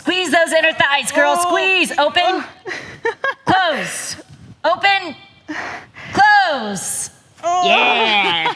Squeeze those inner thighs, girl. Squeeze. Open. Close. Open. Close. Yeah.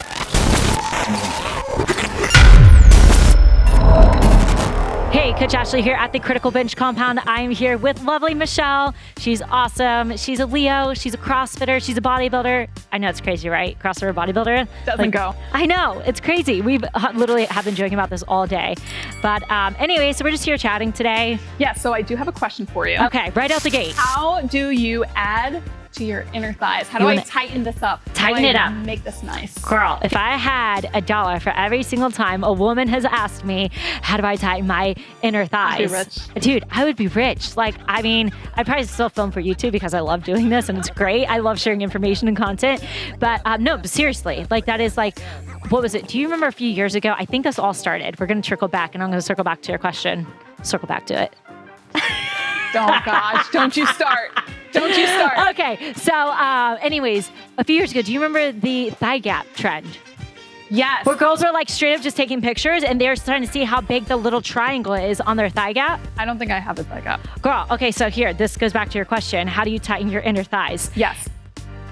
Hey, Coach Ashley here at the Critical Bench Compound. I'm here with lovely Michelle. She's awesome. She's a Leo. She's a CrossFitter. She's a bodybuilder. I know it's crazy, right? CrossFitter bodybuilder. Doesn't go. I know. It's crazy. We've literally have been joking about this all day. But anyway, so we're just here chatting today. Yeah, so I do have a question for you. Okay, right out the gate. How do you add to your inner thighs? How do I tighten this up? Tighten it up. Make this nice. Girl, if I had $1 for every single time a woman has asked me, how do I tighten my inner thighs? You'd be rich. Dude, I would be rich. Like, I mean, I'd probably still film for YouTube because I love doing this and it's great. I love sharing information and content. But no, but seriously, like that is like, what was it? Do you remember a few years ago? I think this all started. We're going to trickle back and I'm going to circle back to your question. Circle back to it. Oh gosh, don't you start. Don't you start. Okay, so anyways, a few years ago, do you remember the thigh gap trend? Yes. Where girls are like straight up just taking pictures and they're trying to see how big the little triangle is on their thigh gap. I don't think I have a thigh gap. Girl, okay, so here, this goes back to your question. How do you tighten your inner thighs? Yes.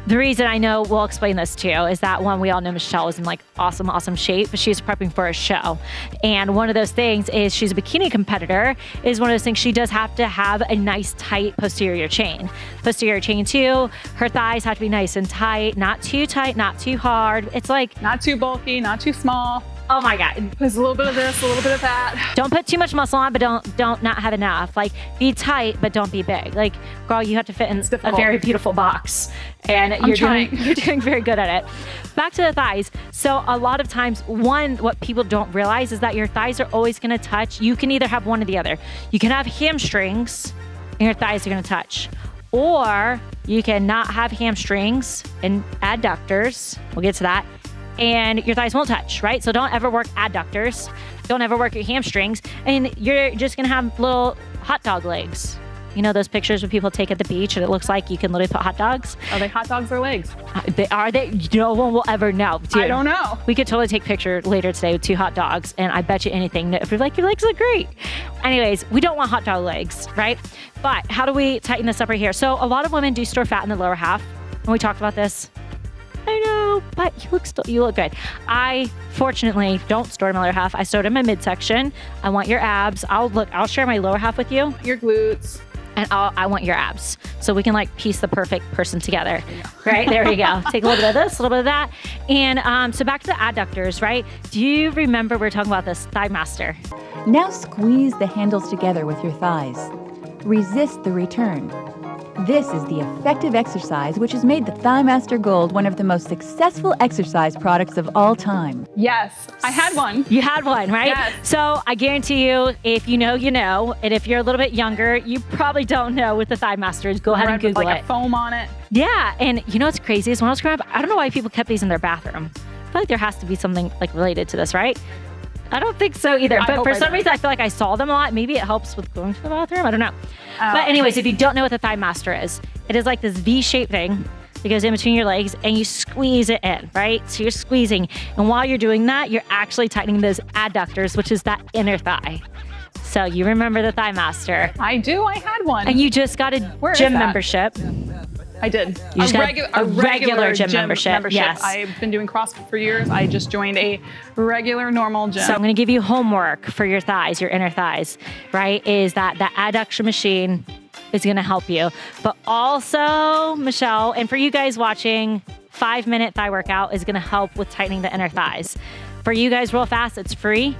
The reason I know we'll explain this to you is that one, we all know Michelle is in like awesome shape, but she's prepping for a show. And one of those things is she's a bikini competitor, is one of those things she does have to have a nice tight posterior chain. Posterior chain too, her thighs have to be nice and tight, not too hard. It's like, Not too bulky, not too small. oh my God. There's a little bit of this, a little bit of that. Don't put too much muscle on, but don't not have enough. Like, be tight, but don't be big. Like, girl, you have to fit in a very beautiful box. And you're doing very good at it. Back to the thighs. So a lot of times, what people don't realize is that your thighs are always gonna touch. You can either have one or the other. You can have hamstrings and your thighs are gonna touch. Or you can not have hamstrings and adductors. We'll get to that. And your thighs won't touch, right? So don't ever work adductors. Don't ever work your hamstrings. And you're just gonna have little hot dog legs. You know those pictures where people take at the beach and it looks like you can literally put hot dogs? Are they hot dogs or legs? Are they? No one will ever know. Dude, I don't know. We could totally take a picture later today with 2 hot dogs and I bet you anything, if you're like, your legs look great. Anyways, we don't want hot dog legs, right? But how do we tighten this up right here? So a lot of women do store fat in the lower half. And we talked about this. I know, but you look good. I fortunately don't store in my lower half. I store in my midsection. I want your abs. I'll share my lower half with you. Your glutes. And I want your abs. So we can like piece the perfect person together. Right? There we go. Take a little bit of this, a little bit of that. And so back to the adductors, right? Do you remember we were talking about this thigh master? Now squeeze the handles together with your thighs. Resist the return. This is the effective exercise which has made the Thigh Master Gold one of the most successful exercise products of all time. Yes, I had one. You had one, right? Yes. So I guarantee you, if you know, you know. And if you're a little bit younger, you probably don't know what the Thigh Master is. Go ahead and Google like it. A foam on it. Yeah, and you know what's crazy is when I was growing up, I don't know why people kept these in their bathroom. I feel like there has to be something like related to this, right? I don't think so either. But for some reason, I feel like I saw them a lot. Maybe it helps with going to the bathroom. I don't know. But anyways, if you don't know what the Thigh Master is, it is like this V-shaped thing that goes in between your legs and you squeeze it in, right? So you're squeezing. And while you're doing that, you're actually tightening those adductors, which is that inner thigh. So you remember the Thigh Master. I do. I had one. And you just got a gym membership. I did. A regular gym membership. Yes. I've been doing CrossFit for years. I just joined a regular normal gym. So I'm going to give you homework for your thighs, your inner thighs, right? Is that the adduction machine is going to help you. But also, Michelle, and for you guys watching, 5-minute thigh workout is going to help with tightening the inner thighs. For you guys real fast, it's free.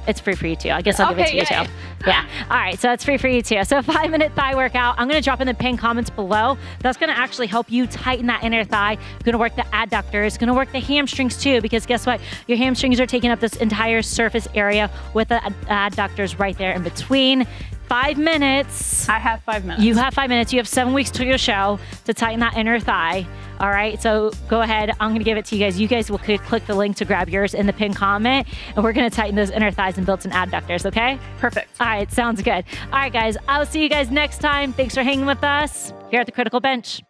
It's free for you too. I guess I'll give it to you too. Yeah. All right. So it's free for you too. So 5-minute thigh workout. I'm going to drop in the pinned comments below. That's going to actually help you tighten that inner thigh. Going to work the adductors. Going to work the hamstrings too, because guess what? Your hamstrings are taking up this entire surface area with the adductors right there in between. 5 minutes. I have 5 minutes. You have 5 minutes. You have 7 weeks to your show to tighten that inner thigh. All right. So go ahead. I'm going to give it to you guys. You guys will click the link to grab yours in the pinned comment. And we're going to tighten those inner thighs and build some adductors. Okay. Perfect. All right. Sounds good. All right, guys. I'll see you guys next time. Thanks for hanging with us here at the Critical Bench.